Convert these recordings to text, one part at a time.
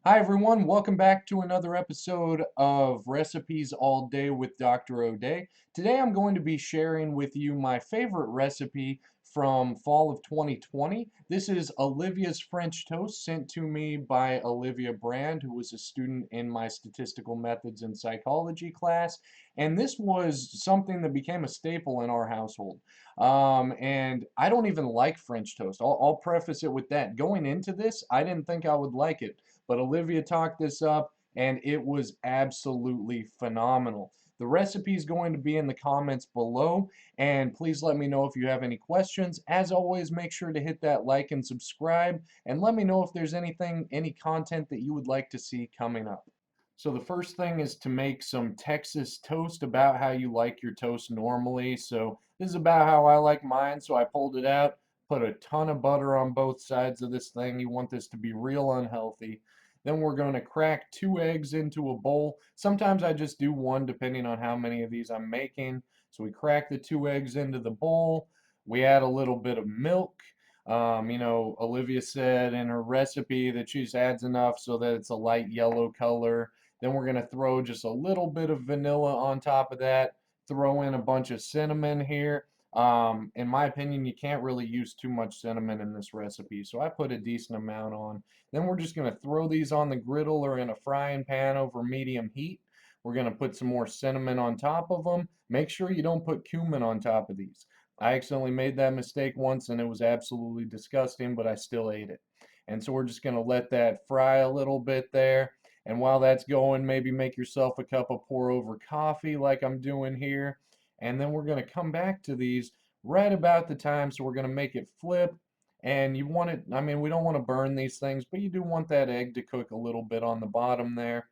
Hi everyone, welcome back to another episode of Recipes All Day with Dr. O'Day. Today I'm going to be sharing with you my favorite recipe from fall of 2020. This is Olivia's French toast sent to me by Olivia Brand, who was a student in my statistical methods and psychology class. And this was something that became a staple in our household. And I don't even like French toast. I'll preface it with that. Going into this, I didn't think I would like it, but Olivia talked this up and it was absolutely phenomenal. The recipe is going to be in the comments below, and please let me know if you have any questions. As always, make sure to hit that like and subscribe, and let me know if there's any content that you would like to see coming up. So the first thing is to make some Texas toast about how you like your toast normally. So this is about how I like mine. So I pulled it out, put a ton of butter on both sides of this thing. You want this to be real unhealthy. Then we're going to crack 2 eggs into a bowl. Sometimes I just do one depending on how many of these I'm making. So we crack the 2 eggs into the bowl. We add a little bit of milk. Olivia said in her recipe that she just adds enough so that it's a light yellow color. Then we're going to throw just a little bit of vanilla on top of that. Throw in a bunch of cinnamon here. In my opinion, you can't really use too much cinnamon in this recipe, so I put a decent amount on. Then we're just going to throw these on the griddle or in a frying pan over medium heat. We're going to put some more cinnamon on top of them. Make sure you don't put cumin on top of these. I accidentally made that mistake once and it was absolutely disgusting, but I still ate it. And so we're just going to let that fry a little bit there. And while that's going, maybe make yourself a cup of pour over coffee like I'm doing here. And then we're going to come back to these right about the time. So we're going to make it flip. And you want it, I mean, we don't want to burn these things, but you do want that egg to cook a little bit on the bottom there.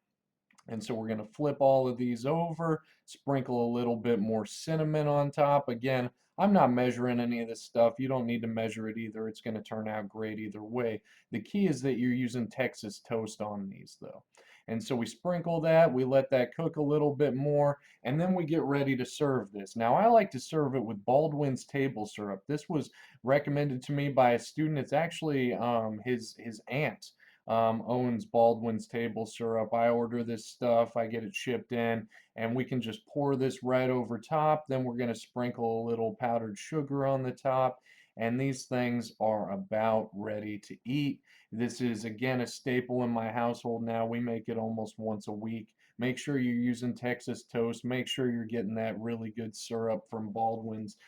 And so we're going to flip all of these over, sprinkle a little bit more cinnamon on top. Again, I'm not measuring any of this stuff. You don't need to measure it either. It's going to turn out great either way. The key is that you're using Texas toast on these though. And so we sprinkle that, we let that cook a little bit more, and then we get ready to serve this. Now, I like to serve it with Baldwin's table syrup. This was recommended to me by a student. It's actually his aunt owns Baldwin's table syrup. I order this stuff, I get it shipped in, and we can just pour this right over top. Then we're going to sprinkle a little powdered sugar on the top, and these things are about ready to eat. This is again a staple in my household now. We make it almost once a week. Make sure you're using Texas toast. Make sure you're getting that really good syrup from Baldwin's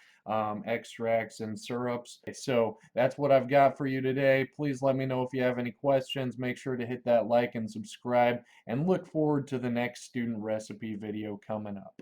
extracts and syrups. So that's what I've got for you today. Please let me know if you have any questions. Make sure to hit that like and subscribe, and look forward to the next student recipe video coming up.